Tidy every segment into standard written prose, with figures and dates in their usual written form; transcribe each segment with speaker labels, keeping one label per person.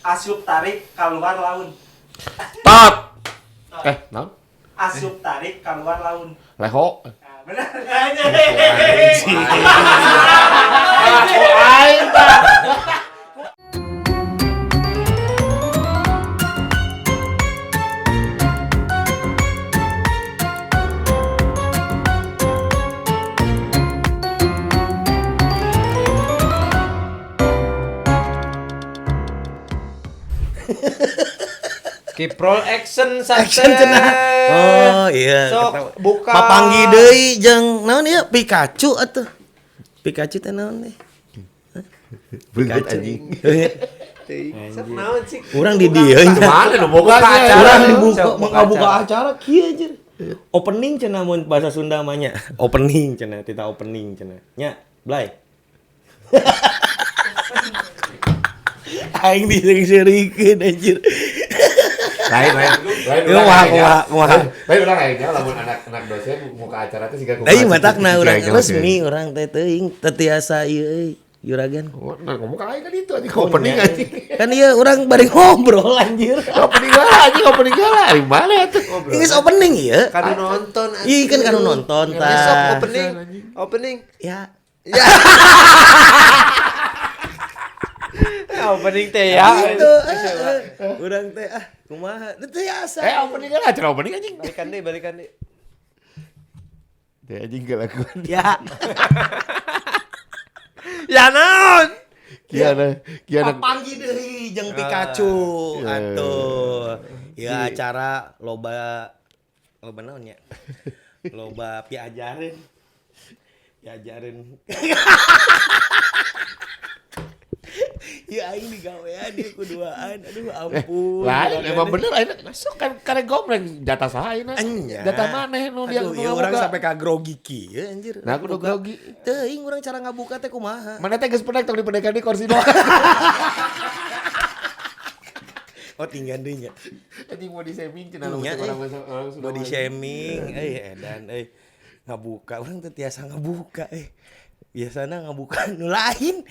Speaker 1: Asup tarik keluar laun.
Speaker 2: Tot. Naon?
Speaker 1: Asup tarik keluar laun.
Speaker 2: Leho.
Speaker 1: Nah, benar aja.
Speaker 2: Aku aing tah.
Speaker 3: Kiprol action
Speaker 4: Action cenah. Oh iya.
Speaker 3: Sok buka.
Speaker 4: Papanggi deui jeung naon ieu Pikachu atuh. Pikachu teh naon teh?
Speaker 2: Beungut anjing.
Speaker 3: Sok naon sih?
Speaker 4: Urang di dieu.
Speaker 2: Mana nu boga acara.
Speaker 4: Urang dibuka ngabuka acara kieu anjir. Opening cenah mun bahasa Sunda mah nya. Opening cenah, tita opening cenah. Nya, Blay. Aing disering-serikeun anjir.
Speaker 2: Lain. Lain urang aingnya lamun anak dosen muka acara teh siga kumaha.
Speaker 4: Deui matakna urang resmi urang teh teuing teu tiasa ieu euy juragan.
Speaker 2: Ngomong ka lain kan itu anjing opening anjing.
Speaker 4: Kan ieu urang bari ngobrol anjir.
Speaker 2: Opening lah anjing opening lah. Di mana atuh?
Speaker 4: Geus opening ieu.
Speaker 3: Kanu nonton.
Speaker 4: Iya kan kanu nonton tah.
Speaker 3: Besok opening.
Speaker 4: Ya.
Speaker 3: Opening teh ya.
Speaker 4: Gitu. Urang teh kumaha? Teu tiasa.
Speaker 2: Opening lah acara opening anjing.
Speaker 3: Balikan deh.
Speaker 2: Teh anjing galakuan.
Speaker 4: Ya.
Speaker 3: Ya naon?
Speaker 2: Kiana.
Speaker 4: Papanggi deui jeung Pikachu atuh. Ya acara loba naon nya? Loba piajareun. Ya aing digawean ieu kuduaan. Aduh ampun.
Speaker 2: Lain emang bener aing masuk kan karek gombreng jatah saha ayeuna? Jatah maneh nu dia
Speaker 4: Aduh, ieu urang sampai ka grogi kieu anjir.
Speaker 2: Nah aku udah grogi.
Speaker 4: Teuing urang cara ngabuka teh kumaha?
Speaker 2: Mana teh geus pedek tong dipedekan di kursi doang.
Speaker 4: Oh tinggal deui nya.
Speaker 2: Anjing mau di-shaming cenah lu
Speaker 4: Nya,
Speaker 2: orang sudah
Speaker 4: body shaming edan ngabuka urang teh tiasa ngabuka biasana ngabuka nu lain.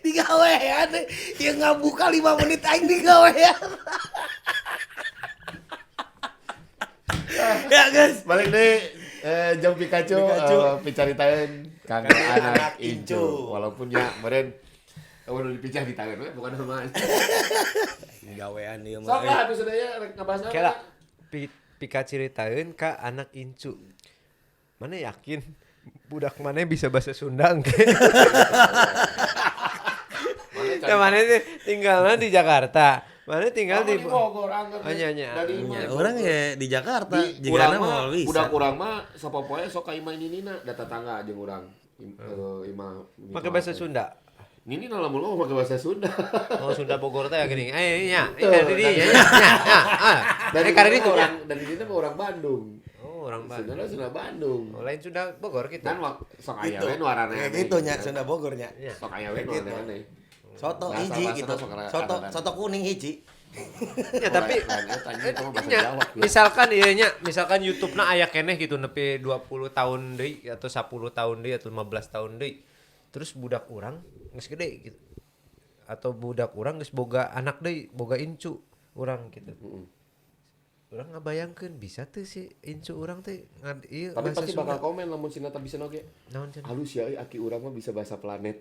Speaker 4: Digawean ieu ngabuka 5 menit aing digawean. Ya guys,
Speaker 2: balik deh jam Pikachu picaritaeun kang anak incu walaupun nya meureun udah dipicah di tangan we bukan nama.
Speaker 4: gawean ieu
Speaker 2: Sok
Speaker 4: mah.
Speaker 2: lah episode nya rek ngabahas
Speaker 3: Kela Pika ceritaeun ka anak incu. Mana yakin budak mana bisa bahasa Sunda engke? Mana tinggalnya di Jakarta. Mana tinggal di
Speaker 2: Bogor anggar.
Speaker 4: Urang ya di Jakarta
Speaker 2: jigana
Speaker 4: jigana moal bisa.
Speaker 2: Budak urang mah sapopoe sok ka imah ninina data tangga jeung urang. Imah
Speaker 3: pakai bahasa Sunda.
Speaker 2: Nini lamun ngomong pakai bahasa Sunda.
Speaker 3: Oh Sunda Bogor teh geuning. Nya, dari dia nya.
Speaker 2: Dari karena itu orang dari kita mah orang Bandung.
Speaker 3: Oh, orang Bandung.
Speaker 2: Sunda Bandung.
Speaker 3: Oh, lain Sunda Bogor kita.
Speaker 2: Kan sok aya we nu arane.
Speaker 4: Kayak gitu nya Sunda Bogor nya.
Speaker 2: Sok aya we nu arane.
Speaker 4: Soto hiji gitu. Soto kuning hiji.
Speaker 3: Ya tapi misalkan ieu nya, misalkan YouTube-na aya keneh gitu nepi 20 tahun deui atau 10 tahun deui atau 15 tahun deui. Terus budak urang geus gede gitu. Atau budak urang geus boga anak deui, boga incu urang gitu. Urang ngabayangkeun bisa teu si incu urang teh ieu
Speaker 2: tapi pasti bakal komen lamun sina teh bisa oge.
Speaker 3: Naon cenah?
Speaker 2: Halus ya aki urang mah bisa bahasa planet.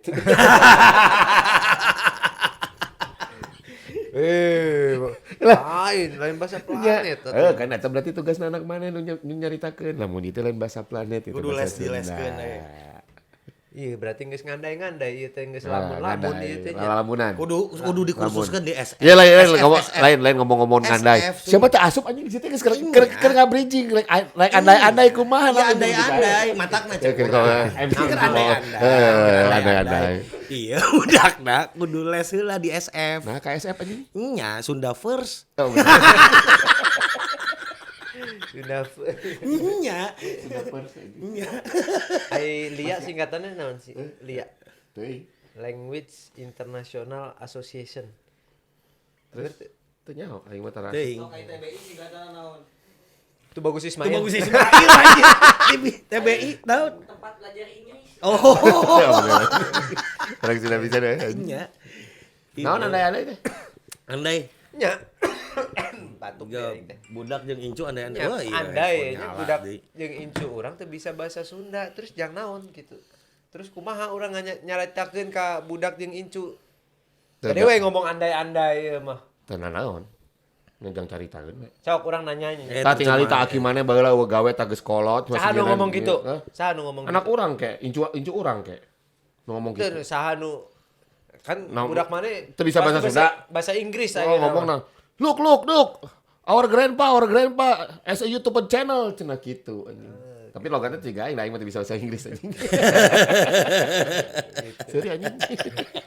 Speaker 3: Lain bahasa planet.
Speaker 2: Kan eta berarti tugasna anak maneh nu nyaritakeun. Lamun itu lain bahasa planet itu.
Speaker 4: Kudu les-leskeun
Speaker 3: Iya berarti geus ngandai-ngandai ieu teh geus lamun-lamun ieu teh.
Speaker 2: Lamunan.
Speaker 4: Kudu dikhususkeun di SF.
Speaker 2: Ya lain ngomong ngandai. Siapa teh asup anjing di situ geus keur ngabridging rek andai-andai kumaha
Speaker 4: ya andai-andai matakna cek.
Speaker 2: Andai-andai.
Speaker 4: Iya budakna kudu les heula di SF.
Speaker 2: Nah ka SF anjing.
Speaker 4: Nya Sunda First.
Speaker 3: Sudah.
Speaker 4: Nya. Nya.
Speaker 3: Ai LIA singkatannya naon sih? LIA.
Speaker 2: Teuing.
Speaker 3: Language International Association.
Speaker 2: Terus teu nyaho aing mah tara.
Speaker 4: Teuing.
Speaker 1: TBI singkatan naon?
Speaker 3: Itu bagus Ismail.
Speaker 4: Itu bagus Ismail anjir. TBI naon?
Speaker 1: Tempat belajar Inggris.
Speaker 4: Oh.
Speaker 2: Orang sudah bisa deh.
Speaker 4: Nya.
Speaker 2: Naon andai-andai teh?
Speaker 4: Andai
Speaker 3: Nya. Batuk
Speaker 4: ya,
Speaker 3: ya.
Speaker 4: budak jeung incu andai-andai.
Speaker 3: Ya,
Speaker 4: Wah, iya,
Speaker 3: andai
Speaker 4: handphone
Speaker 3: nya
Speaker 4: nyala
Speaker 3: budak
Speaker 4: deui.
Speaker 3: jeung incu urang teu bisa bahasa Sunda terus jang naon gitu. Terus kumaha urang nyaritakeun ka budak jeung incu. Tadi we ngomong andai-andai ieu mah.
Speaker 2: Teu naon. Ngegang caritakeun we.
Speaker 3: Sok urang nanya.
Speaker 2: Tah tingali tah aki maneh baheula gawe tah geus kolot.
Speaker 3: Saha nu ngomong gitu? Saha nu ngomong
Speaker 2: Anak
Speaker 3: gitu?
Speaker 2: urang ke, incu urang ke. Nu ngomong gitu.
Speaker 3: Teu saha nu kan
Speaker 2: Nah,
Speaker 3: budak maneh
Speaker 2: teu bisa bahasa Sunda.
Speaker 3: Bahasa Inggris
Speaker 2: Oh, ngomong nang. Look. Our grandpa as a YouTube channel cenah kitu anjing. Tapi logatnya tiga aing mah teu bisa bahasa Inggris anjing. Sorry anjing.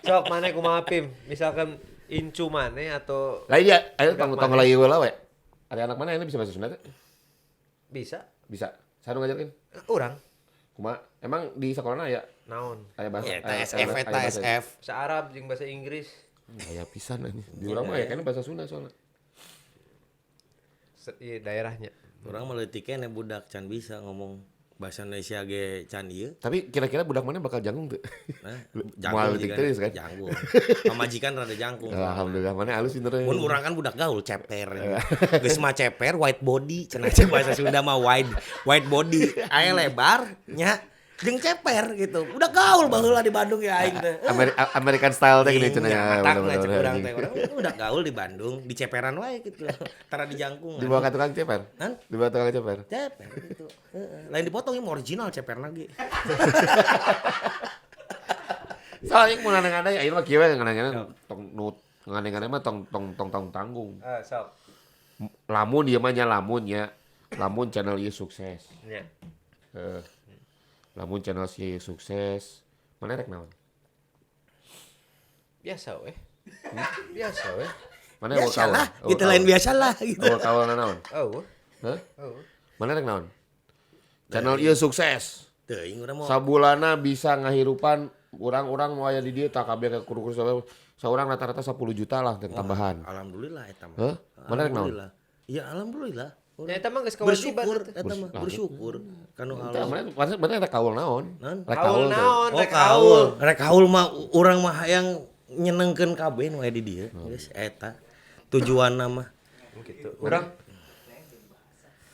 Speaker 3: Sok maneh kumaha Pim? Misalkan incu maneh atau
Speaker 2: Lah iya, ayo tong
Speaker 3: Budak
Speaker 2: lagi heula we. Ada anak mana ini bisa bahasa Sunda teh?
Speaker 3: bisa?
Speaker 2: Bisa. Saya ngajarkeun.
Speaker 3: Urang
Speaker 2: Kumaha? Emang di sekolahna aya
Speaker 3: naon?
Speaker 2: aya bahasa
Speaker 4: Ya, TSF, TSF.
Speaker 3: Bahasa Arab jeung bahasa Inggris.
Speaker 2: Aya pisan anjing. Di urang mah ya kan bahasa Sunda soalnya.
Speaker 3: Iya daerahnya.
Speaker 4: Urang mah leutik keneh budak can bisa ngomong bahasa Indonesia ge can ieu.
Speaker 2: Tapi kira-kira budak mana bakal janggung tuh?
Speaker 4: Nah,
Speaker 2: Moal
Speaker 4: jangkung
Speaker 2: leutik
Speaker 4: juga
Speaker 2: teuing kan?
Speaker 4: jangkung. Pamajikan rada jangkung.
Speaker 2: Alhamdulillah mana halus pinternya.
Speaker 4: Mun urang kan budak gaul ceper. Geus mah ceper white body cenah bahasa Sunda mah white body. Aya lebar nya jeung ceper gitu. Udah gaul baheula di Bandung ya aing teh.
Speaker 2: American style teh gini cenah ya.
Speaker 4: Matakna cek urang
Speaker 2: bener-bener.
Speaker 4: teh. Urang udah gaul di Bandung, di ceperan wae gitu. Tara di jangkung.
Speaker 2: Di bawah ka tukang ceper.
Speaker 4: Kan?
Speaker 2: Di bawah tukang ceper.
Speaker 4: Ceper gitu. Heeh. Lain dipotong yang original ceper lagi.
Speaker 2: Soalnya mau ngadeng-ngadeng ayeuna mah kieu we ngadeng-ngadeng tong nut ngadeng-ngadeng mah tong tanggung.
Speaker 3: Sok.
Speaker 2: Lamun ieu mah nya lamun nya. Lamun channel ieu sukses.
Speaker 3: Nya.
Speaker 2: Heeh. Lamun channel si sukses, mana rek naon?
Speaker 3: Biasa weh. Biasa weh.
Speaker 2: Mana
Speaker 4: Biasalah, kita lain biasalah gitu.
Speaker 2: Awal naon?
Speaker 3: Oh.
Speaker 2: Hah?
Speaker 3: Oh.
Speaker 2: Mana rek naon? Channel ieu sukses.
Speaker 4: Teuing urang mah.
Speaker 2: Sabulana bisa ngahirupan urang-urang nu aya di dieu tah kabeh ka kuru-kuru saurang rata-rata 10 juta lah dan tambahan.
Speaker 4: Alhamdulillah eta mah.
Speaker 2: Hah? Mana rek naon?
Speaker 4: Alhamdulillah. Iya alhamdulillah.
Speaker 3: Ya eta mah geus kewajiban.
Speaker 4: Bersyukur eta mah bersyukur kanu
Speaker 2: Tah
Speaker 4: halus.
Speaker 2: mana rek kaul naon?
Speaker 4: Naon?
Speaker 2: Rek
Speaker 3: Kaul
Speaker 2: kaul teh.
Speaker 3: naon?
Speaker 4: Oh
Speaker 3: Rek
Speaker 4: kaul. Rek kaul mah urang mah hayang nyenengkeun kabeh nu aya di dieu. Geus eta tujuanna mah.
Speaker 3: Gitu. Urang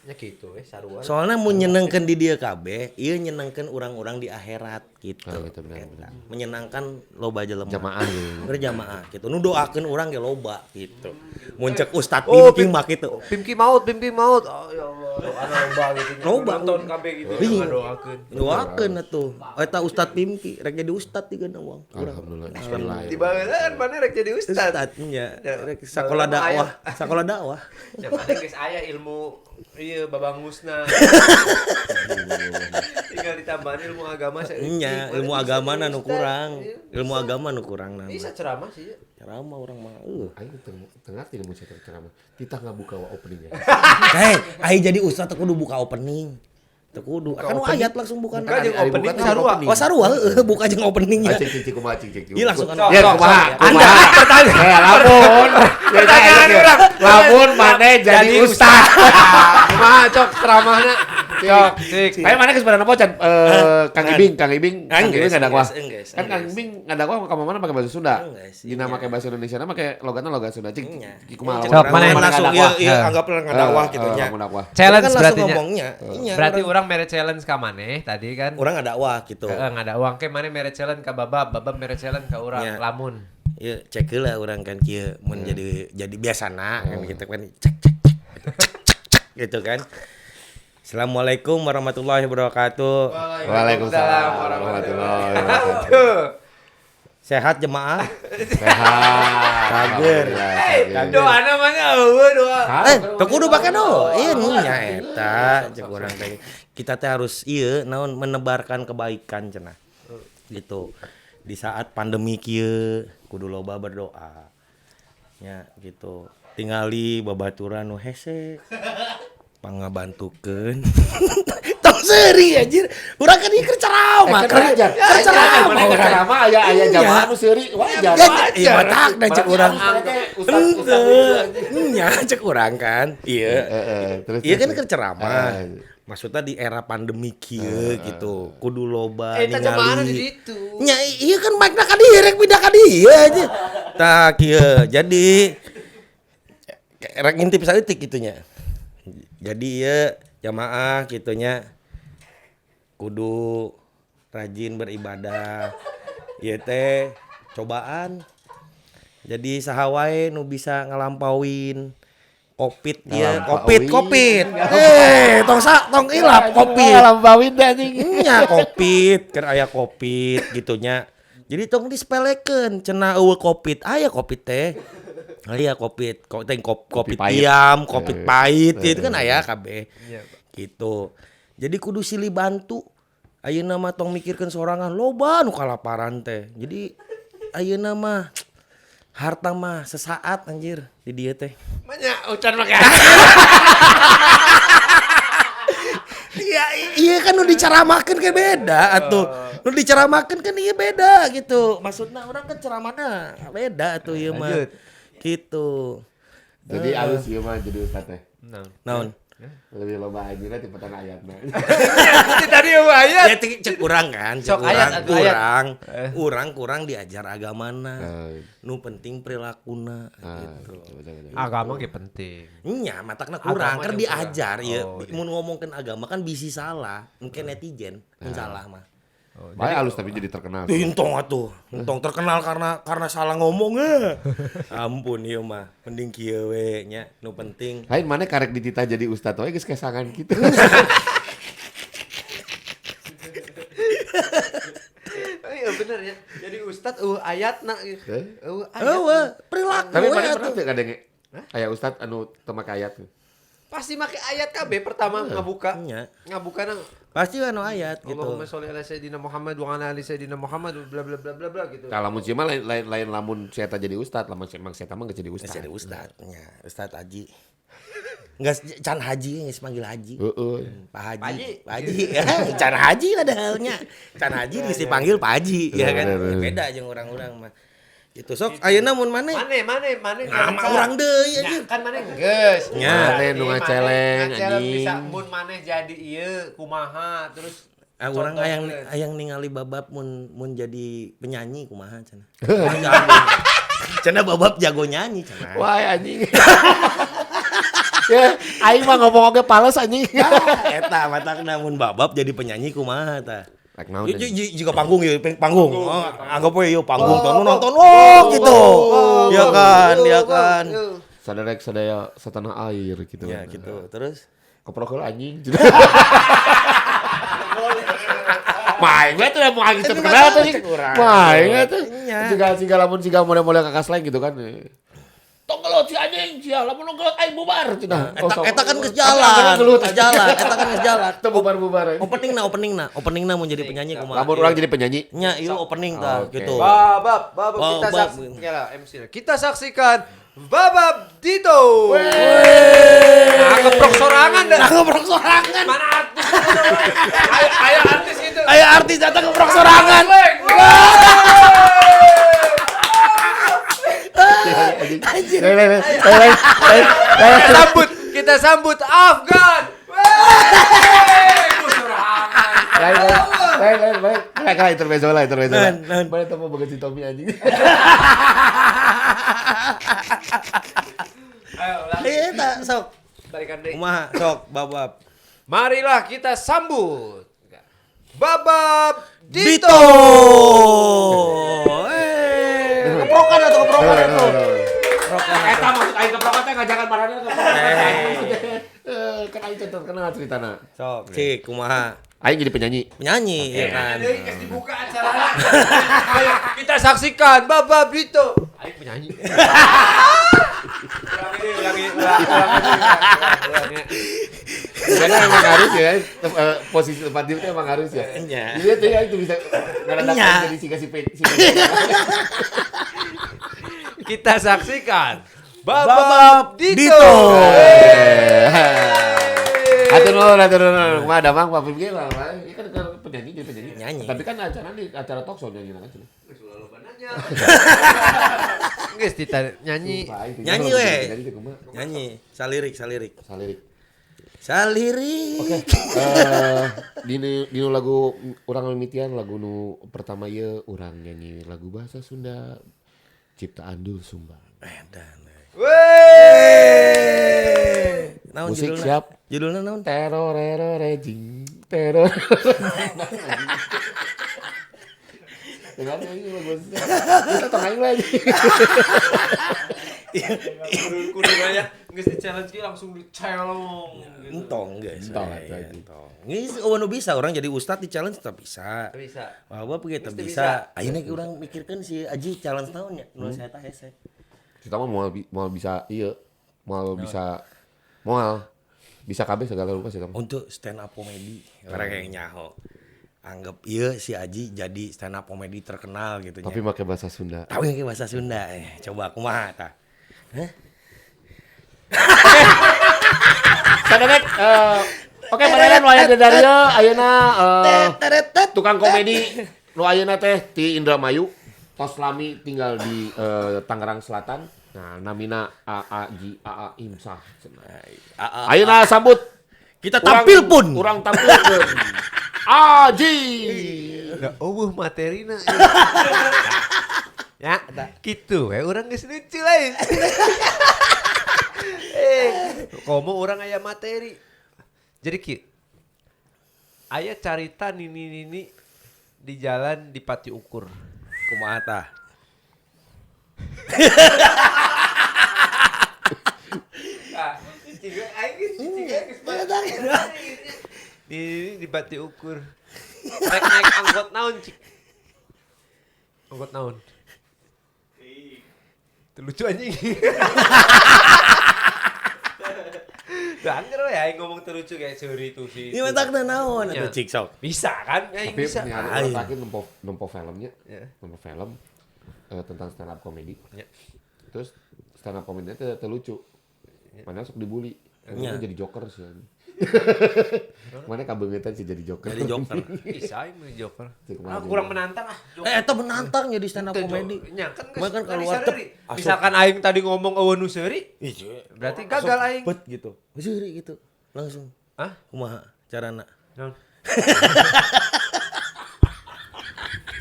Speaker 3: nya kitu we sarua.
Speaker 4: Soalnya mun nyenengkeun di dieu kabeh, ieu nyenengkeun urang-urang di akhirat gitu.
Speaker 2: Oh, gitu, benar.
Speaker 4: Menyenangkan loba jelema.
Speaker 2: Jamaah gitu.
Speaker 4: Berjamaah gitu. Nu doakeun urang ge loba gitu. Mun cek Ustad
Speaker 3: Oh,
Speaker 4: Pimki mah kitu.
Speaker 3: Pimki maut. Oh ya Allah. Doa loba gitu.
Speaker 4: Loba.
Speaker 3: Nonton kabeh gitu.
Speaker 4: Iya.
Speaker 3: Ngadoakeun.
Speaker 4: Doakeun atuh. Eta Ustad Pimki rek jadi ustad tiga uang.
Speaker 2: Alhamdulillah. Bismillah.
Speaker 3: Di baheula mana rek jadi ustad.
Speaker 4: Ustadnya rek sakola dakwah.
Speaker 3: Ya paling geus aya ilmu ieu babangusna. Tinggal ditambahin ilmu agama
Speaker 4: Nya, ilmu agama nu kurang. Ilmu agama nu kurang nama.
Speaker 3: Bisa ceramah sih.
Speaker 4: Ceramah urang mah.
Speaker 2: Aing tengah tidak mau cerita ceramah. Kita nggak buka openingnya.
Speaker 4: Aing jadi ustad teu kudu buka opening. Teu kudu. Kan ayat langsung bukan.
Speaker 3: Buka jeung
Speaker 2: Ari
Speaker 3: opening
Speaker 2: buka
Speaker 3: sarua.
Speaker 2: opening.
Speaker 4: Oh sarua buka jeung opening ya.
Speaker 2: Cik kumaha cik.
Speaker 4: Iya langsung kan.
Speaker 2: Ya kumaha. Lamun.
Speaker 3: Pertanyaan urang.
Speaker 2: Lamun maneh jadi ustad.
Speaker 3: Kumaha cok ceramahna? Cok, cik.
Speaker 2: Ayo mana geus pada napa Chan? Kang Ibing ngadakwah.
Speaker 4: Enggeus.
Speaker 2: Kan Kang Ibing ngadakwah ka mana pakai bahasa Sunda.
Speaker 4: Enggeus,
Speaker 2: Dina make bahasa Indonesia na make logatna logat Sunda. Cik kumaha.
Speaker 3: Sok, mana yang
Speaker 4: langsung
Speaker 2: ngadakwah?
Speaker 4: ieu anggaplah ngadakwah gitu nya.
Speaker 2: Ngadakwah.
Speaker 3: Challenge
Speaker 4: Kan langsung
Speaker 3: berarti nya.
Speaker 4: ngomongnya. Iya,
Speaker 3: Berarti orang mere challenge ka maneh tadi kan.
Speaker 4: Urang ngadakwah gitu.
Speaker 3: Heeh, ngadakwah ke maneh mere challenge ka babab mere challenge ka urang
Speaker 4: Nya.
Speaker 3: lamun.
Speaker 4: Ieu cek heula urang kan kieu mun jadi biasana kan gitu kan cek gitu kan. Assalamualaikum warahmatullahi wabarakatuh.
Speaker 2: Waalaikumsalam warahmatullahi wabarakatuh.
Speaker 4: Sehat jemaah?
Speaker 2: Sehat.
Speaker 4: Kager.
Speaker 3: Doa namanya eueuh doa.
Speaker 4: Teu kudu pake do. Ieu nya eta cek urang teh. Kita teh harus ieu naon menebarkan kebaikan cenah. Gitu. Di saat pandemi kieu kudu loba berdoa. Ya gitu. Tingali babaturan nu hese. Pangabantukeun. Tong seuri anjir. Urang kan ieu keur ceramah.
Speaker 2: Wajar. Ceramah aya jamaah nu seuri wajar.
Speaker 4: Iya matak dan cek urang.
Speaker 2: Ustaz.
Speaker 4: Nya cek urang kan. Iya.
Speaker 2: Terus.
Speaker 4: Iya kan keur ceramah. Maksudnya di era pandemi kieu gitu. Kudu loba
Speaker 3: Eta jamaahna di
Speaker 4: ningali.
Speaker 3: ditu.
Speaker 4: Nya iya kan mic-na ka dieu Iya aja. Tak kieu. Jadi rek ngintip saeutik gitunya. Jadi ya jamaah gitunya kudu rajin beribadah. Ieu teh cobaan. Jadi saha wae nu bisa ngalampauin Covid ya, Covid. Tong ilap Covid.
Speaker 2: Ngalampauin dah anjing.
Speaker 4: Nya Covid, keur aya Covid gitunya. Jadi tong dispelekeun cenah eueuh Covid, aya Covid teh. Aya Covid, kopi
Speaker 2: pahit.
Speaker 4: tiam, Covid pahit itu kan aya kabeh. Gitu. Jadi kudu silih bantu. Ayeuna mah tong mikirkeun sorangan loba nu kalaparan teh. Jadi ayeuna mah harta mah sesaat anjir di dieu teh.
Speaker 3: Banyak ucan make.
Speaker 4: Iya kan nu diceramakeun kan beda atuh. Nu diceramakeun kan ieu beda gitu. Maksudna urang kan ceramahna beda atuh ieu mah.
Speaker 3: Lanjut.
Speaker 4: Gitu.
Speaker 2: Jadi alus ieu mah jadi ustaz teh.
Speaker 4: Naon?
Speaker 2: Lebih loba anjingna tipetan ayatna.
Speaker 3: Itu tadi ayat.
Speaker 4: Ya cek urang kan,
Speaker 3: Sok ayat, atuh ayat.
Speaker 4: Kurang diajar agamana. Nu penting perilakuna gitu.
Speaker 3: Agama ge penting.
Speaker 4: Nya matakna kurang
Speaker 3: Agama
Speaker 4: keur
Speaker 3: yang
Speaker 4: diajar
Speaker 3: kurang.
Speaker 4: ya.
Speaker 3: Oh, iya.
Speaker 4: Mun ngomongkeun agama kan bisi salah, engke netizen mun salah mah.
Speaker 2: Bae alus tapi jadi terkenal.
Speaker 4: Entong atuh, entong terkenal karena salah ngomong Ampun ieu mah, mending kieu we nya, nu penting.
Speaker 2: Lain mana karek dititah jadi ustaz we geus kesangan kitu.
Speaker 3: Iya bener ya. Jadi ustad ayatna gitu.
Speaker 4: Eueuh, perilaku
Speaker 2: Tapi
Speaker 4: we
Speaker 2: mana
Speaker 4: atuh.
Speaker 2: pernah teu kadenge aya ustaz anu teu make ayat.
Speaker 3: Pasti make ayat KB pertama ngabuka.
Speaker 4: Nya.
Speaker 3: Ngabukana
Speaker 4: Pasti anu ayat gitu.
Speaker 3: Allahumma sholli ala sayyidina Muhammad wa ala ali sayyidina Muhammad bla bla bla bla bla gitu.
Speaker 2: Kalau lamun sih mah lain lamun saya jadi ustaz, lamun emang saya mah geus jadi ustaz.
Speaker 4: Jadi ustadnya, Ustad Haji. Enggak can haji geus manggil haji.
Speaker 2: Heeh.
Speaker 4: Pak Haji.
Speaker 3: Haji.
Speaker 4: Pak Haji. Can haji lah dahalnya. Can haji geus dipanggil Pak Haji ya kan.
Speaker 2: Bener.
Speaker 4: Beda jeung orang-orang mah. Itu sok ayeuna mun maneh.
Speaker 3: Mane
Speaker 4: Nama urang deui anjing.
Speaker 3: kan mane geus.
Speaker 4: Nya.
Speaker 2: Mane nu ngaceleng anjing.
Speaker 3: Bisa mun maneh jadi ieu kumaha terus
Speaker 4: Urang
Speaker 3: contoh
Speaker 4: hayang ningali babab mun jadi penyanyi kumaha cenah. Cenah babab jago nyanyi cenah.
Speaker 2: Wah anjing. Ya, aing mah ngomong oge pales anjing.
Speaker 4: Eta matakna mun babab jadi penyanyi kumaha tah.
Speaker 2: Rek naon anjing?
Speaker 4: Jika panggung ya, panggung. Oh, anggap we yuk panggung nonton. Gitu. Iya kan.
Speaker 2: Sadarek sadaya satanah air gitu.
Speaker 4: Ya gitu. Terus
Speaker 2: Keprok heula anjing. Main gue tuh mau lagi terkenal tuh. Main gue tuh. Siga lamun siga model-model kakas lain gitu kan. Tong gelut si anjing, sia lamun gelut aing bubar cenah.
Speaker 4: eta kan geus jalan. Eta kan geus jalan.
Speaker 2: Teu bubar-bubar.
Speaker 4: Openingna mau jadi penyanyi kumaha.
Speaker 2: Lamun urang jadi penyanyi.
Speaker 4: Nya ieu opening tah
Speaker 2: Oke.
Speaker 4: gitu.
Speaker 3: Babab kita
Speaker 4: Babab.
Speaker 3: saksikan MC. Kita saksikan Babab Dito. Nah, keprok sorangan dah.
Speaker 4: Ngeprok sorangan.
Speaker 3: Mana artis? Aya artis gitu.
Speaker 4: Aya artis datang ngeprok sorangan. Anjir.
Speaker 3: Kita sambut Afgan.
Speaker 2: Lain intermezzo lah.
Speaker 4: Naon.
Speaker 2: Mana teu mau beget si Tommy anjing.
Speaker 3: Ayo ulang.
Speaker 4: Eta sok.
Speaker 3: Balikan deui.
Speaker 4: Kumaha sok babab.
Speaker 3: Marilah kita sambut Babab
Speaker 4: Dito.
Speaker 3: Dito.
Speaker 4: Keprokan atuh.
Speaker 2: Eta maksud aing keprokan teh ngajakan marana kan aing teh terkenal ceritana.
Speaker 4: Sok, cik kumaha.
Speaker 2: Aing jadi penyanyi.
Speaker 4: Penyanyi ya kan.
Speaker 3: Deui geus dibuka acarana. Ayo kita saksikan Babab Dito. Ayo penyanyi. Ulangi.
Speaker 2: Karena emang harus ya, posisi tempat dia itu emang harus ya.
Speaker 4: Iya.
Speaker 2: Jadi itu ya itu bisa ngerendakan
Speaker 4: Iya.
Speaker 2: jadi si
Speaker 3: Kita saksikan
Speaker 4: Babab
Speaker 3: Babab Dito.
Speaker 4: Dito.
Speaker 2: Atur nuhun. Kumaha damang Pak Pipki lah. Ini kan penyanyi jadi penyanyi.
Speaker 4: Nyanyi.
Speaker 2: Tapi kan acara talk show nyanyi kan.
Speaker 3: Geus kita nyanyi.
Speaker 4: Nyanyi we. Nyanyi, salirik.
Speaker 2: Salirik.
Speaker 4: Saliri.
Speaker 2: Oke. Dinu lagu urang mimitian lagu nu pertama ieu urang nyanyi lagu bahasa Sunda ciptaan Doel Sumbang.
Speaker 4: Edan.
Speaker 3: Weh.
Speaker 4: Naon
Speaker 2: Musik
Speaker 4: judulna?
Speaker 2: siap.
Speaker 4: Judulna naon?
Speaker 2: Terorerorejing. Teror. Dengan ini lagu kita tong aing lagi.
Speaker 3: Kudu aya geus di-challenge ge langsung di-challenge gitu.
Speaker 4: Entong guys.
Speaker 2: Entong,
Speaker 4: Ya,
Speaker 2: atuh.
Speaker 4: entong. Ini nu bisa orang jadi ustad di challenge tetap bisa.
Speaker 3: Bisa.
Speaker 4: Bahwa begitu
Speaker 3: Mesti
Speaker 4: bisa. Ayeuna ge urang mikirkeun si Aji challenge naon nya? Nu saya tah hese.
Speaker 2: Kita mah mau bisa iya, mau bisa kabeh segala rupa sih kamu.
Speaker 4: Untuk stand up comedy orang yang nyaho. Anggap iya si Aji jadi stand up comedy terkenal gitu nya.
Speaker 2: Tapi pakai bahasa Sunda.
Speaker 4: Tahu yang bahasa Sunda. Coba kumaha tah? Hah?
Speaker 2: Sadabek oke panelan nu aya di Dario ayeuna tukang komedi nu ayeuna teh ti Indramayu tos lami tinggal di Tangerang Selatan. Nah, namina AA Imsah. Ayeuna sambut
Speaker 4: Kita tampil pun.
Speaker 2: Urang tampilkeun. Aji.
Speaker 3: Da eueuh materina. Ya, kitu we urang geus lucu lain. Komo urang aya materi. Jadi ki aya carita nini di jalan di Pati Ukur.
Speaker 4: Kumaha tah?
Speaker 3: Di Pati Ukur. Naik angkot naon cik. Angkot naon? Lucu anjing. Danger we aing ngomong terlucu kayak seuri itu sih.
Speaker 4: Ini matakna naon atuh cik sok.
Speaker 3: Bisa kan? Aing
Speaker 2: Tapi
Speaker 3: bisa.
Speaker 2: nyari terakhir nempo filmnya.
Speaker 3: Ya.
Speaker 2: Nempo film tentang stand up comedy.
Speaker 3: Ya.
Speaker 2: Terus stand up comedy teh lucu. Mana sok dibully.
Speaker 4: Ya.
Speaker 2: Jadi joker sih. Mana kabeungetan sih jadi joker.
Speaker 4: Jadi joker.
Speaker 3: Bisa aing mah joker.
Speaker 2: Cik, kumaha jadi
Speaker 3: Kurang
Speaker 2: joker?
Speaker 3: menantang ah.
Speaker 4: Eta menantang jadi stand up
Speaker 3: Teu,
Speaker 4: comedy.
Speaker 3: nya kan
Speaker 4: Kemarin kan
Speaker 3: kan
Speaker 4: keluar
Speaker 3: disadari.
Speaker 4: tep,
Speaker 3: Misalkan aing tadi ngomong eueuh nu seuri,
Speaker 4: Iya.
Speaker 3: berarti gagal aing.
Speaker 4: Bet gitu. Seuri gitu. Langsung.
Speaker 3: Hah?
Speaker 4: Kumaha carana?
Speaker 3: Naon?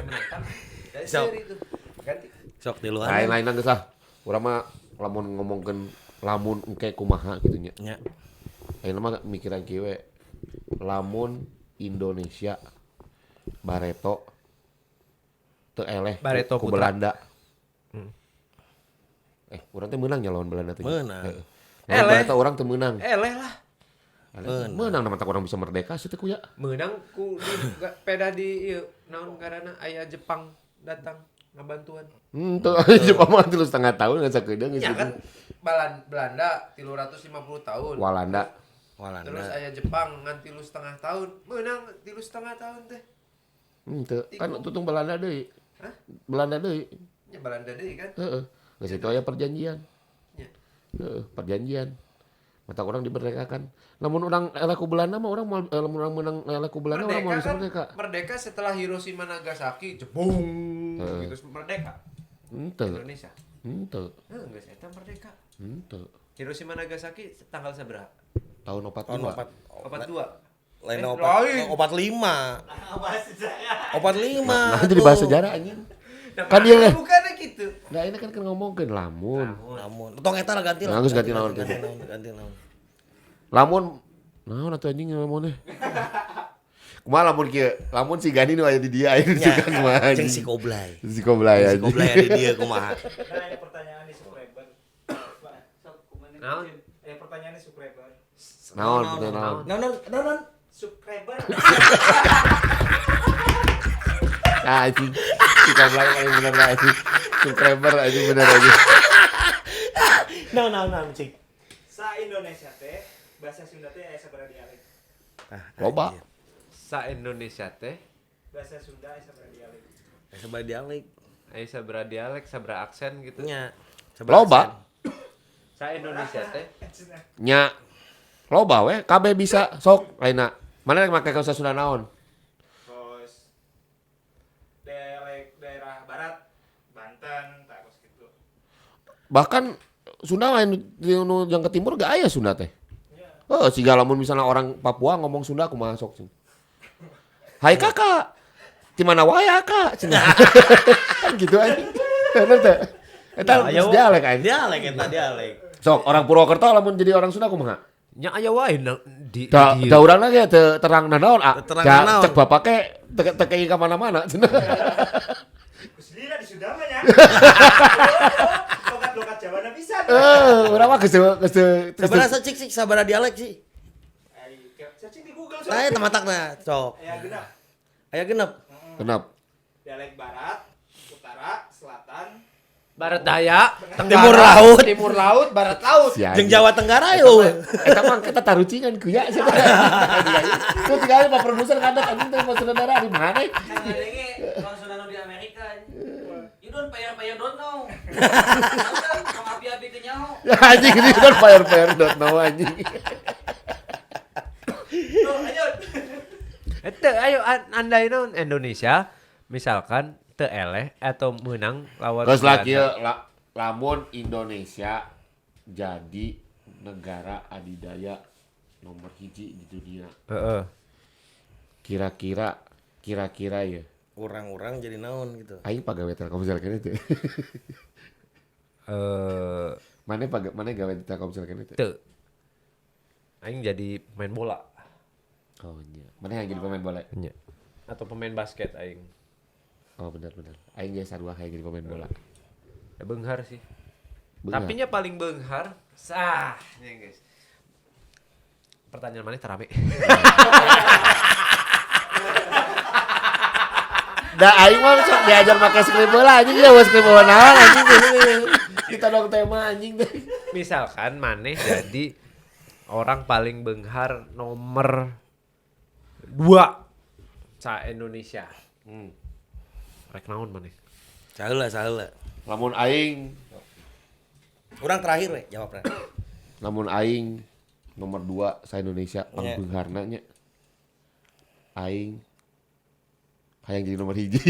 Speaker 3: Menantang. Dari
Speaker 4: Sok.
Speaker 3: seuri itu. Ganti.
Speaker 4: Sok tiluan.
Speaker 2: Lain-lainan geus ah. Urang mah lamun ngomongkeun lamun engke kumaha gitu nya.
Speaker 4: Nya.
Speaker 2: Ayeuna mah mikiran kieu we. Lamun Indonesia Bareto teu eleh
Speaker 3: Barreto
Speaker 2: ku
Speaker 3: Putra.
Speaker 2: Belanda. Urang teh meunang nya lawan Belanda teh.
Speaker 4: Meunang.
Speaker 2: Lawan
Speaker 3: Eleh.
Speaker 2: Belanda urang teu meunang.
Speaker 3: Eleh lah.
Speaker 2: Meunang na mata urang bisa merdeka sih teh kuya.
Speaker 3: Menang ku di peda di ieu naon ngaranna aya Jepang datang ngabantuan.
Speaker 2: Teu Jepang mah 3,5 tahun ngan sakedeung geus.
Speaker 3: Ya kan Belanda 350 tahun.
Speaker 2: Walanda.
Speaker 4: Walanda.
Speaker 3: Terus aya Jepang ngan 3,5 tahun. Menang 3,5 tahun teh.
Speaker 2: Teu kan tutung Belanda deui.
Speaker 3: Hah?
Speaker 2: Belanda deui.
Speaker 3: Ya Belanda deui kan.
Speaker 2: Heeh. Geus itu aya perjanjian.
Speaker 3: Ya.
Speaker 2: Heeh, perjanjian. Mata orang diberdekakan. Namun orang eleh ku Belanda mah orang mau lamun urang meunang eleh ku Belanda orang mau bisa merdeka.
Speaker 3: Merdeka setelah Hiroshima Nagasaki jebung gitu merdeka.
Speaker 2: Henteu.
Speaker 3: Indonesia.
Speaker 2: Henteu.
Speaker 3: Geus eta merdeka.
Speaker 2: Henteu.
Speaker 3: Hiroshima Nagasaki tanggal sabaraha?
Speaker 2: Tahun 42.
Speaker 3: 42.
Speaker 4: Lain
Speaker 3: lain.
Speaker 4: 45.
Speaker 2: Nah,
Speaker 4: 45.
Speaker 2: jadi bahasa sejarah anjing. Kan dia kan.
Speaker 3: Bukannya gitu.
Speaker 2: Nah, ini kan ngomongkeun lamun.
Speaker 4: Lamun. Tong eta lah ganti lah.
Speaker 2: Nah, geus ganti naon
Speaker 4: Ganti naon.
Speaker 2: Lamun naon atuh anjing lamun teh. Kumaha lamun kieu? Lamun si Gani nu aya di dia aya
Speaker 4: Nya,
Speaker 2: kan kumaha
Speaker 4: Ceng
Speaker 2: anjing.
Speaker 4: si Koblay.
Speaker 2: Si Koblay
Speaker 4: Si
Speaker 2: anjing.
Speaker 4: Koblay ada dia kumaha.
Speaker 1: Nah, ada pertanyaan di subscriber.
Speaker 3: Naon?
Speaker 1: Ada pertanyaan di subscriber.
Speaker 2: Naon betul naon.
Speaker 4: Naon.
Speaker 1: Subscriber.
Speaker 2: Ah anjing. Si Koblay paling bener lah anjing. Subscriber anjing bener anjing.
Speaker 4: Naon cik.
Speaker 1: Sa Indonesia teh bahasa Sunda teh aya sabaraha dialek.
Speaker 2: Loba.
Speaker 3: Sa Indonesia teh
Speaker 1: Bahasa Sunda aya sabaraha dialek.
Speaker 4: Sabaraha dialek.
Speaker 3: aya sabaraha dialek, sabaraha aksen gitu.
Speaker 4: Nya.
Speaker 2: Loba.
Speaker 3: Sa Indonesia teh
Speaker 2: Nya. Loba we, kabeh bisa sok ayeuna. Mana yang make bahasa Sunda naon?
Speaker 1: Terus daerah barat Banten tak kos gitu.
Speaker 2: Bahkan Sunda lain di nu yang ke timur gak aya Sunda teh. Oh, siga lamun misalnya orang Papua ngomong Sunda aku masuk sih. Hai kakak, di mana wae kak? Kan gitu aja. Bener teh. Eta dialek aja.
Speaker 4: Dialek.
Speaker 2: Sok orang Purwokerto lamun jadi orang Sunda kumaha?
Speaker 3: Nya aya wae di
Speaker 2: Da urang ge teu terang nanaon.
Speaker 4: Terang nanaon.
Speaker 2: Cek bapak ke teu ka mana-mana.
Speaker 1: Kusdina di Sunda mah nya. Logat-logat Jawana bisa.
Speaker 2: Urang mah geus
Speaker 4: Sabaraha cik sabaraha dialek sih?
Speaker 1: Searching di Google
Speaker 4: Saya tematakna, sok.
Speaker 1: Ya genap.
Speaker 4: Aya genep.
Speaker 2: Kenap?
Speaker 1: Dialek barat, utara, selatan,
Speaker 3: barat daya,
Speaker 4: Timur laut.
Speaker 3: timur laut, barat laut.
Speaker 4: Jeung Jawa Tenggara yo.
Speaker 2: Eta mah kita tarucingan kuya sih. Tuh tinggal Pak produser kadang anjing teh Pak saudara di mana?
Speaker 5: Kan ngadenge kalau sudah di Amerika. You don't pay don't know. Mau api-api ke nyaho.
Speaker 2: Ya anjing ini kan fire don't know anjing.
Speaker 1: Tuh, lanjut.
Speaker 3: Ente ayo andaina Indonesia misalkan teu eleh atau menang lawan
Speaker 2: Terus lagi
Speaker 3: Belanda.
Speaker 2: lamun Indonesia jadi negara adidaya nomor hiji di dunia.
Speaker 3: Heeh.
Speaker 2: Kira-kira ya.
Speaker 4: Orang-orang jadi naon gitu.
Speaker 2: Aing pagawe Telkomsel kene teh. Mana gawe di Telkomsel kene teh?
Speaker 3: Teu. Aing jadi main bola.
Speaker 2: Oh iya. Mana yang jadi pemain bola?
Speaker 3: Nya. Atau pemain basket aing.
Speaker 2: Oh benar. Aing ge sarua kayak jadi pemain bola.
Speaker 3: Ya beunghar sih.
Speaker 2: Beunghar.
Speaker 3: Tapi nya paling beunghar sah nya guys. Pertanyaan mana terame?
Speaker 2: Da aing mah sok diajar make skrip bola anjing ya skrip bola naon anjing. Kita dong tema anjing teh.
Speaker 3: Misalkan maneh jadi orang paling beunghar nomor 2 sa Indonesia. Rek naon maneh?
Speaker 4: Saheula.
Speaker 2: Lamun aing
Speaker 4: Urang terakhir we jawabna.
Speaker 2: Namun aing nomor 2 sa Indonesia pangbeungharna nya. Aing hayang jadi nomor hiji.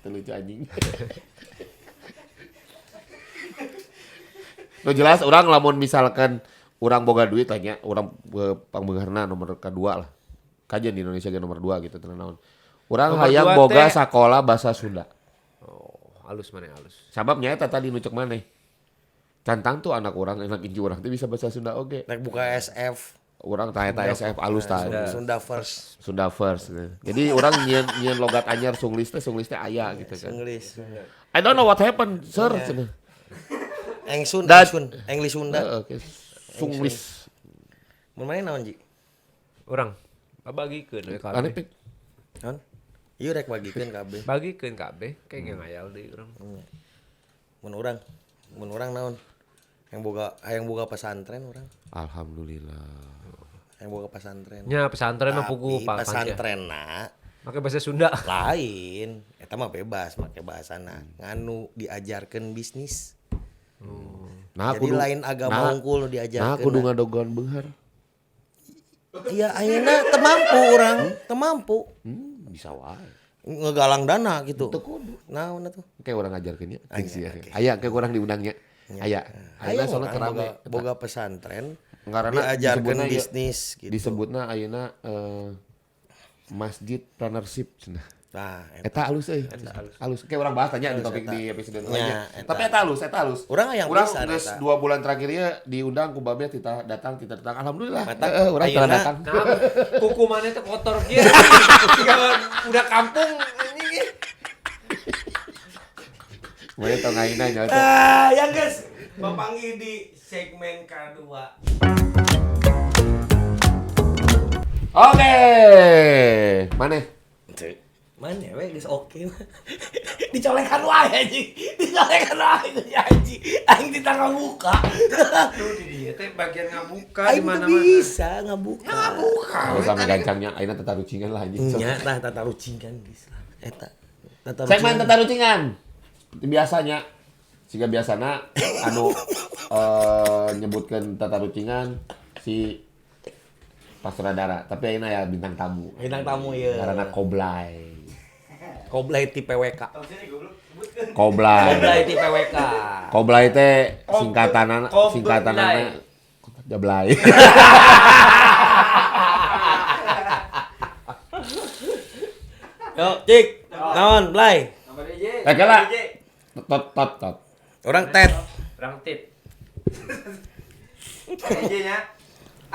Speaker 2: Terlucu anjing. No jelas orang lamun misalkan orang boga duit tanya orang pangbeungharna nomor kedua lah. Kajian di Indonesia ge nomor 2 gitu tenan naon. Urang
Speaker 3: Nomor
Speaker 2: hayang
Speaker 3: dua
Speaker 2: boga
Speaker 3: teh.
Speaker 2: sakola bahasa Sunda.
Speaker 3: Oh, halus maneh halus.
Speaker 2: Sababnya eta tadi nucek maneh. Cantang tuh anak orang enak inci orang tuh bisa bahasa Sunda oge.
Speaker 4: Rek buka SF.
Speaker 2: Orang tanya SF alus tadi.
Speaker 4: Sunda first.
Speaker 2: Sunda first. Jadi orang nyian logat anyar sunglistnya aya gitu kan.
Speaker 4: English.
Speaker 2: I don't know what happened, sir. cenah.
Speaker 4: English Sunda.
Speaker 2: Oke. Sunglis.
Speaker 4: Mun mana naon Ji?
Speaker 3: Urang babagikeun we
Speaker 2: Aneh
Speaker 3: kabeh.
Speaker 2: pik.
Speaker 4: Naon? Ieu rek bagikeun kabeh.
Speaker 3: Bagikeun kabeh kayak ngayal deui urang.
Speaker 4: Mun urang naon? Hayang boga pesantren urang.
Speaker 2: Alhamdulillah.
Speaker 4: Hayang boga pesantren.
Speaker 3: Nya pesantren mah pugu
Speaker 4: Tapi
Speaker 3: Pak.
Speaker 4: pesantrenna
Speaker 3: Make bahasa Sunda.
Speaker 4: lain. Eta mah bebas make bahasana. Nganu diajarkeun bisnis.
Speaker 2: Nah,
Speaker 4: Jadi lain agama unggul nu
Speaker 2: Nah,
Speaker 4: diajarkeun.
Speaker 2: kudu ngadogon beunghar.
Speaker 4: Iya ayeuna teu mampu urang, teu mampu.
Speaker 2: Bisa wae.
Speaker 4: Ngegalang dana gitu.
Speaker 2: Teu kudu.
Speaker 4: Naon atuh?
Speaker 2: Kayak orang ngajarkeun nya.
Speaker 4: Aya,
Speaker 2: Aya, aya kayak orang diundangnya. Aya. Aya soalnya kerame.
Speaker 4: boga pesantren
Speaker 2: Ngaranna
Speaker 4: diajarkeun
Speaker 2: disebutna
Speaker 4: bisnis gitu.
Speaker 2: Disebutna ayeuna masjid plannership cenah.
Speaker 4: Nah,
Speaker 2: Eta halus euy. Halus. Kayak orang bahas tanya di topik
Speaker 4: eta.
Speaker 2: di episode
Speaker 4: Nya,
Speaker 2: lainnya.
Speaker 4: eta.
Speaker 2: Tapi eta halus.
Speaker 4: Urang hayang
Speaker 2: Urang
Speaker 4: pisan
Speaker 2: geus
Speaker 4: eta.
Speaker 2: 2 bulan terakhir ieu diundang ku Babeh kita datang. Alhamdulillah.
Speaker 4: Mata,
Speaker 2: Urang
Speaker 4: ayeuna-
Speaker 2: telah datang.
Speaker 3: Nah, kuku maneh teh kotor kieu. Udah kampung anjing.
Speaker 2: Mulai tong ayeuna nya.
Speaker 4: Ya guys, papanggi di segmen kedua.
Speaker 2: Oke. Maneh?
Speaker 4: Mana we geus oke mah. Dicolekan wae anjing. Dicolekan wae anjing. Aing ditangga buka.
Speaker 3: Tuh di dieu teh bagian ngabuka di
Speaker 4: Aing teu
Speaker 3: mana-mana.
Speaker 4: bisa ngabuka. Ngabuka.
Speaker 2: Kalau sampai gancangnya ayeuna teh tarucingan lah anjing.
Speaker 4: Nya tah tata rucingan geus lah. Eta. Tata
Speaker 2: Segmen tata rucingan. Seperti biasanya. Siga biasana anu nyebutkeun tata rucingan si Pasuradara, tapi ayeuna ya bintang tamu.
Speaker 4: Bintang tamu ieu.
Speaker 2: Karena Koblay.
Speaker 4: Koblay ti PWK.
Speaker 2: Koblay.
Speaker 4: Koblay ti PWK.
Speaker 2: Koblay teh singkatanana
Speaker 3: Koblay.
Speaker 2: singkatanana Jablay.
Speaker 4: Yo, cik. Naon, Blay?
Speaker 5: Nomor DJ.
Speaker 2: Kala. Tot.
Speaker 4: Orang tet.
Speaker 3: Orang tit.
Speaker 1: DJ-nya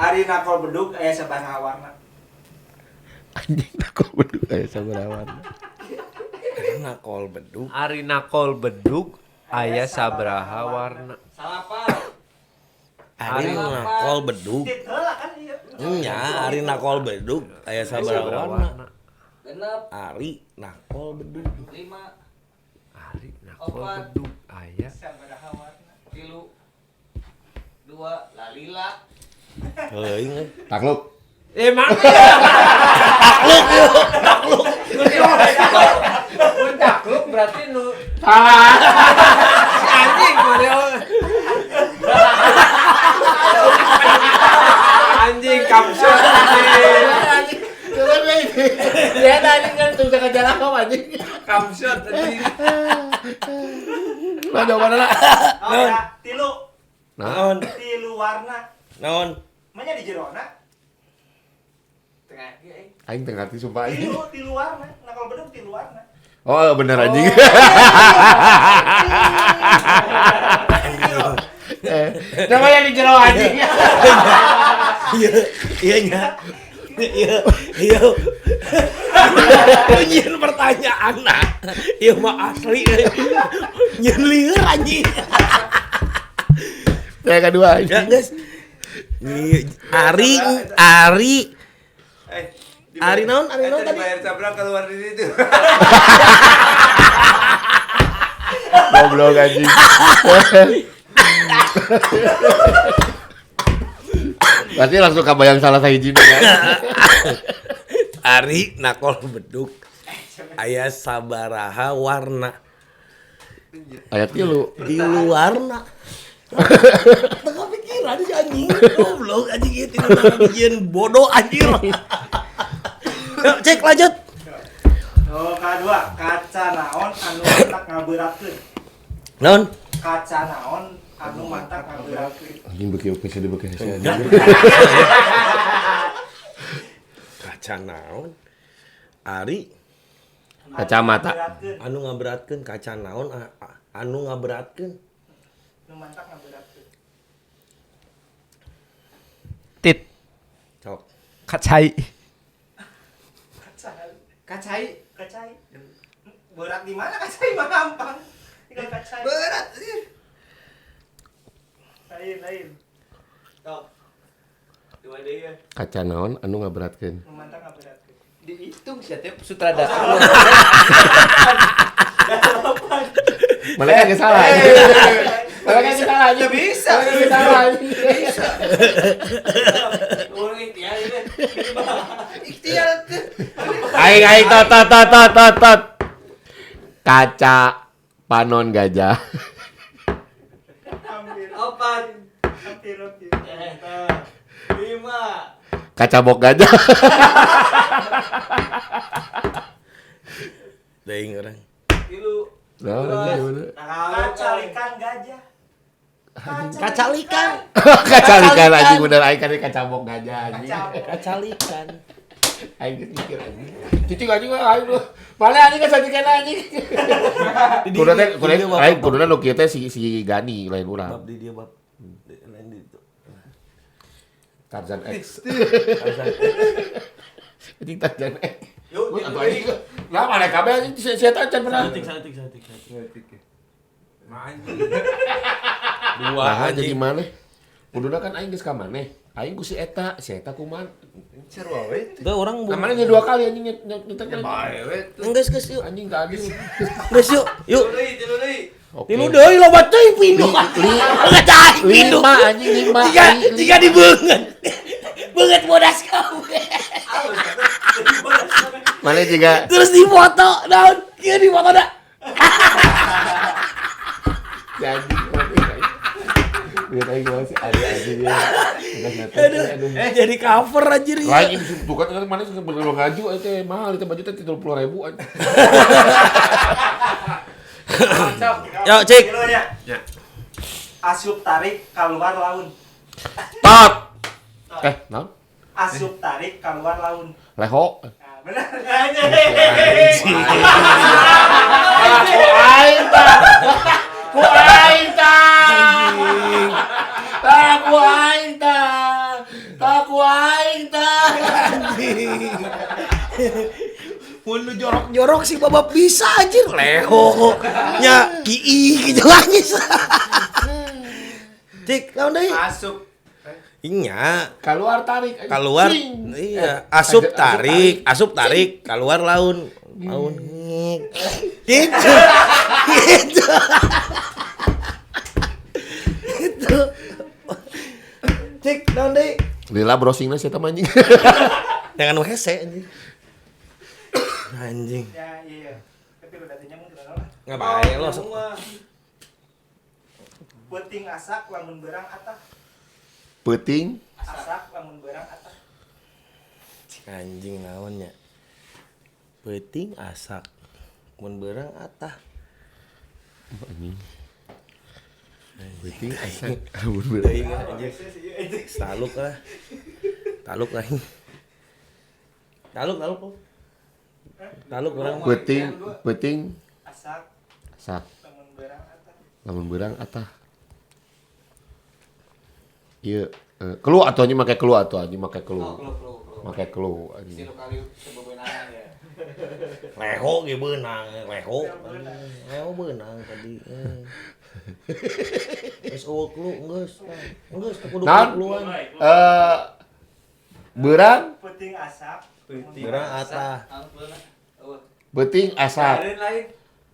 Speaker 1: Ari nakol bedug aya sabaraha warna.
Speaker 2: Anjing aku beduk aya sabaraha warna.
Speaker 4: Nakol beduk.
Speaker 3: Ari nakol bedug aya sabaraha warna.
Speaker 5: Salapan.
Speaker 4: Ari nakol beduk.
Speaker 1: Tit heula kan ieu.
Speaker 4: Nya, Ari nakol beduk aya sabaraha warna.
Speaker 5: Genep.
Speaker 4: Ari nakol beduk.
Speaker 5: 5.
Speaker 3: Ari nakol
Speaker 5: Opat.
Speaker 3: bedug aya
Speaker 1: Sabaraha warna.
Speaker 5: 3. 2. Lalila.
Speaker 4: Heuing euy.
Speaker 2: Takluk.
Speaker 3: Emang mun takluk berarti nu anjing Mario. Anjing kamsut anjing.
Speaker 2: Ya tadi kan tuh jaga jalan kau anjing.
Speaker 3: Kamsut anjing.
Speaker 2: Nah, jawabanna lah.
Speaker 1: Oh ya, tilu.
Speaker 4: Naon?
Speaker 1: Tilu warna.
Speaker 4: Naon?
Speaker 1: Manya di jerona.
Speaker 5: Tengah ge.
Speaker 2: Aing teu ngarti sumpah aing.
Speaker 1: Tilu warna. Nakol bedug tilu warna.
Speaker 2: Oh, bener anjing. Namanya di jero anjing.
Speaker 4: Iya nya. Iya. Nyin pertanyaan nah. Ieu mah asli. Nyin lieur anjing.
Speaker 2: Yang kedua
Speaker 4: Ya,
Speaker 2: anjing.
Speaker 4: guys. Ari Ari naon tadi?
Speaker 3: Bayar sabrang keluar dari itu.
Speaker 2: Goblok anjing. Berarti langsung kabayang salah sahiji kan.
Speaker 4: Ari nakol beduk aya sabaraha warna.
Speaker 2: Ayat 3.
Speaker 4: Tilu warna. Teu kepikiran si anjing. Goblok anjing ieu tina dijieun bodoh anjing. Yuk, cek lanjut.
Speaker 1: Oh, kedua, kaca naon anu mantak ngabeurakeun.
Speaker 4: Naon?
Speaker 1: Kaca naon anu mantak ngabeurakeun.
Speaker 2: Anjing beuki oke sih beuki hese.
Speaker 4: Kaca naon? Ari
Speaker 2: Kacamata.
Speaker 4: anu ngaberatkeun kaca naon anu ngaberatkeun.
Speaker 1: Anu mantak ngabeurakeun.
Speaker 3: Tit
Speaker 4: Sok.
Speaker 3: kacai.
Speaker 1: Kacai. Berat di mana kacai mah gampang. Tinggal kacai.
Speaker 5: Berat.
Speaker 1: Lain. Tok. 2 deui ya.
Speaker 2: Kaca naon anu ngaberatkeun.
Speaker 1: Anu mantak ngabeurakeun.
Speaker 3: Dihitung sia teh sutradara.
Speaker 2: Mereka geus salah. Mereka geus salah anjing.
Speaker 3: Bisa.
Speaker 2: Mereka geus salah anjing.
Speaker 5: Urang ikhtiar ieu.
Speaker 3: Ikhtiar teh.
Speaker 2: Aing tot. Kaca panon gajah.
Speaker 1: Hampir.
Speaker 5: 4.
Speaker 1: Hampir.
Speaker 5: 5.
Speaker 2: Kaca bok gajah.
Speaker 4: Teuing urang.
Speaker 5: 3.
Speaker 2: Nah, gimana?
Speaker 1: Kaca likan gajah.
Speaker 4: Kaca likan.
Speaker 2: Kaca likan anjing bener aing kan kaca bok gajah anjing.
Speaker 4: Kaca likan.
Speaker 2: Aing geus mikir anjing. Cicing anjing aing lu. Mana anjing ka sajikan anjing. Kudu teh aing kuduna nu kieu teh si Gani lain urang.
Speaker 4: Bab di dia bab. Lain di itu.
Speaker 2: Tarzan X. Anjing Tarzan X.
Speaker 1: Yuk,
Speaker 2: Atuh anjing. Lah mana kabeh anjing si eta can pernah.
Speaker 4: Saeutik.
Speaker 2: Nah, jadi mana? Kuduna kan aing geus ka maneh. Aing ku si eta kumaha?
Speaker 3: Sarua we.
Speaker 4: Teu urang
Speaker 2: Nah, mana nya 2 kali anjing nyetek.
Speaker 3: Bae we.
Speaker 4: Geus yuk.
Speaker 2: Anjing ka adil.
Speaker 4: Geus yuk. Yuk.
Speaker 5: Tilu deui.
Speaker 2: Oke.
Speaker 4: Tilu deui loba teuing pinduk. Ngecai pinduk.
Speaker 2: 5 anjing 5.
Speaker 4: Jika dibeungeut. Beungeut bodas kabeh.
Speaker 2: Mana juga
Speaker 4: Terus dipoto daun. Kieu dipoto da.
Speaker 2: jadi lihat aja gimana sih ada aja dia
Speaker 4: Aduh. Jadi cover anjir ieu.
Speaker 2: lain ini tuh kan mana sih bener ngaju itu mahal itu baju teh 30.000 aja
Speaker 4: Yo, cik.
Speaker 1: Ya. Asup tarik keluar laun.
Speaker 2: Tot. Naon?
Speaker 1: Asup tarik keluar laun.
Speaker 2: Leho.
Speaker 1: Nah, benar aja.
Speaker 2: Ku aing tah. Ku aing tah. Ku aing tah. Ku aing tah.
Speaker 4: Mun lu jorok-jorok sih babab bisa anjir. Leho. Nya kiih gitu nangis. Cik, naon deui?
Speaker 3: Asup.
Speaker 4: Inya
Speaker 2: Keluar tarik.
Speaker 4: keluar
Speaker 2: Cing.
Speaker 4: iya asup tarik keluar laun gitu gitu itu cik naon deui
Speaker 2: Lila browsingna sia teh anjing.
Speaker 4: dengan WC anjing
Speaker 1: Ya, iya. Tapi udah nyamuk tidak lah.
Speaker 4: nggak baik lo
Speaker 1: Peuting asak lamun berang atah.
Speaker 2: Peuting
Speaker 1: Asak lamun berang atah.
Speaker 4: anjing naonnya peuting asak mun beurang atah
Speaker 2: anjing. Peuting asak. Amun
Speaker 4: teuing anjing taluk lah taluk urang
Speaker 2: Peuting
Speaker 1: Asak
Speaker 2: asak.
Speaker 1: lamun berang atah.
Speaker 2: Lamun beurang atah. Ieu kelu atuh anjing make kelu atuh anjing make kelu. Make kelu anjing.
Speaker 5: Sinu kali sebebenangan ya.
Speaker 4: leho ge beunang leho beunang tadi geus eueuh lu geus kudu
Speaker 2: Naon?
Speaker 4: keluan
Speaker 2: Beurang
Speaker 1: Peuting asak
Speaker 4: beurang atah
Speaker 2: Peuting asak.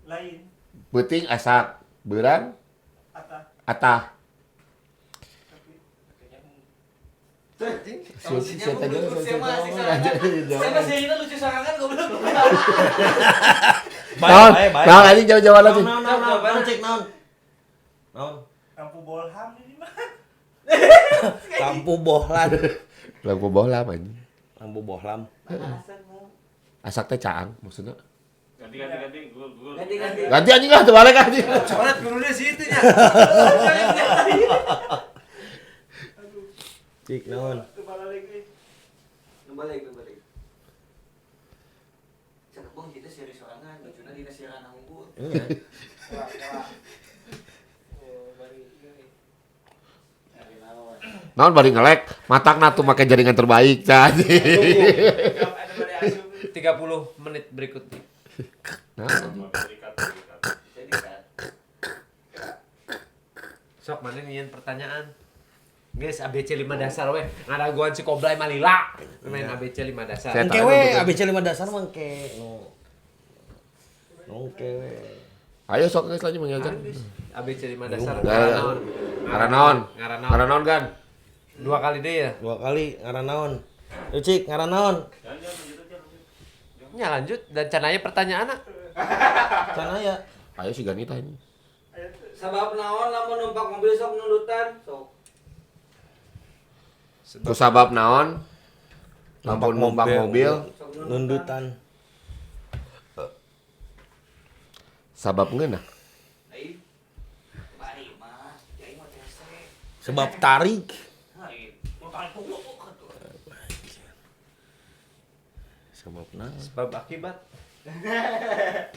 Speaker 1: lain
Speaker 2: Peuting asak. Beurang
Speaker 1: atah.
Speaker 2: atah.
Speaker 5: Lucu sorangan goblok.
Speaker 2: Naon? Naon anjing jauh-jauh lagi.
Speaker 4: naon cek naon
Speaker 1: Lampu bolham ini mah.
Speaker 4: lampu bohlam
Speaker 2: Lampu bohlam anjing.
Speaker 4: lampu bohlam
Speaker 2: Asak teh caang maksudna.
Speaker 5: Ganti.
Speaker 2: Ganti anjing ah teu balik anjing.
Speaker 3: Coret gurunya sih itu nya.
Speaker 4: cik naon
Speaker 1: Kepala lagi.
Speaker 5: Balik. Cenah bong kita seri sorangan, lucuna dina siaran unggul.
Speaker 4: iya
Speaker 2: Naon bari ngelek, matakna tuh make jaringan terbaik cah.
Speaker 1: Ada bari asup.
Speaker 3: 30 menit berikutnya.
Speaker 2: Nah,
Speaker 5: Jadi kan.
Speaker 3: Sok mana nyian pertanyaan. Guys, ABC 5 dasar we. Ngaraguan si Koblai Malila. Main ABC 5 dasar.
Speaker 2: Saya
Speaker 4: engke we ABC 5 dasar mah engke engke we
Speaker 2: ayo sok geus lanjut mengajar.
Speaker 3: ABC 5 dasar.
Speaker 2: Ngaranon.
Speaker 3: Ngaranon.
Speaker 2: Ngaranon kan.
Speaker 3: 2 kali deh ya.
Speaker 4: 2 kali ngaran naon cik ngaran naon
Speaker 3: Ya lanjut dan cananya pertanyaan
Speaker 4: can aya
Speaker 2: Ayo si Ganita ini.
Speaker 5: Sabab naon lamun numpak mobil sok nundutan? Sok.
Speaker 2: Ku sabab naon? Lampun numpak mobil.
Speaker 4: nundutan
Speaker 2: Sabab ngeunah.
Speaker 5: Ai. Bari mah, jai mah tese.
Speaker 4: sebab tarik
Speaker 5: Hai, mau tarik punggung kok tuh.
Speaker 4: sebab naon
Speaker 3: sebab akibat.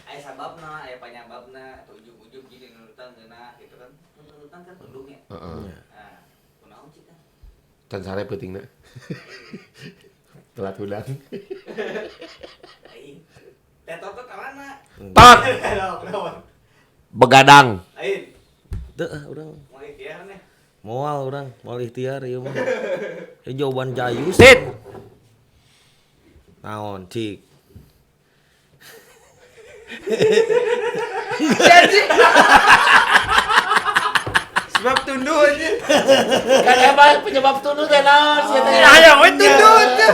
Speaker 5: Aya sababna, aya panyababna, atau ujug-ujug gini nurutan geunah gitu kan. Nurutan kan tundungnya.
Speaker 2: Heeh.
Speaker 5: Nah, kunaon cik kan?
Speaker 2: Can sare peutingna. Telat udang.
Speaker 5: Ai. Teh totot ka mana?
Speaker 2: Tot.
Speaker 1: Kenapa?
Speaker 2: Begadang.
Speaker 5: Ai,
Speaker 4: teu urang
Speaker 5: mau ikhtiar nih.
Speaker 4: moal urang moal ikhtiar ieu mah jawaban jayus
Speaker 2: Sit.
Speaker 4: naon cik
Speaker 3: Sebab tunduh aja.
Speaker 2: Kan emang penyebab tunduh teh naon sia teh.
Speaker 3: Aya we tunduh teh.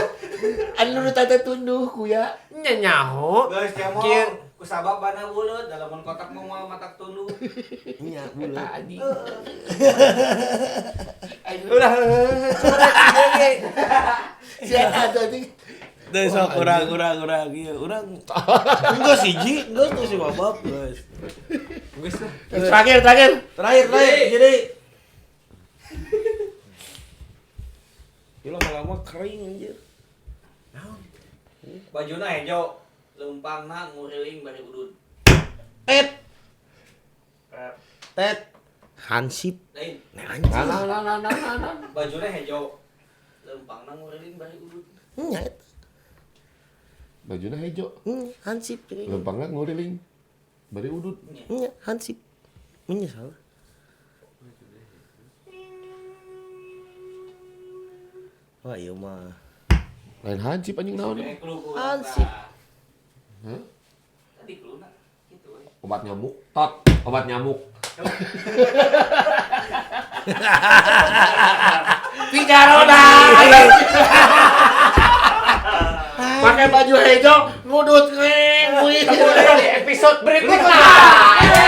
Speaker 2: Anu nu teh tunduh kuya.
Speaker 3: Nya nyaho.
Speaker 5: Geus teh mau
Speaker 3: Kieu.
Speaker 5: ku sabab bana buleut dalam kotak mau matak tunduh.
Speaker 4: nya bulan
Speaker 2: Anjing.
Speaker 3: Udah curhat
Speaker 2: Sia atuh anjing.
Speaker 4: teu sok urang ieu urang geus hiji geus teu si babab geus
Speaker 3: Geus lah.
Speaker 2: Terakhir.
Speaker 4: terakhir jadi Ieu lama-lama kering anjir.
Speaker 5: Bajuna hejo, leumpangna nguriling bari udud.
Speaker 4: Tet. Hansip.
Speaker 5: Lain,
Speaker 2: Nah.
Speaker 5: bajuna hejo, leumpangna nguriling bari udud.
Speaker 4: Nya eta.
Speaker 2: Bajuna hejo,
Speaker 4: Hansip.
Speaker 2: lempangna nguriling. Bari udut.
Speaker 4: Nya Hansip. Menyesal. Wah, ieu mah.
Speaker 2: Lain hansip anjing naon.
Speaker 5: Kayak keluh ku
Speaker 4: Ansip.
Speaker 2: Hah?
Speaker 5: Tadi keluhna gitu we.
Speaker 2: Obat nyamuk. Tot, obat nyamuk. Tiga roda. Pakai baju hijau, ngudut ngeng.
Speaker 3: Di episode berikutnya.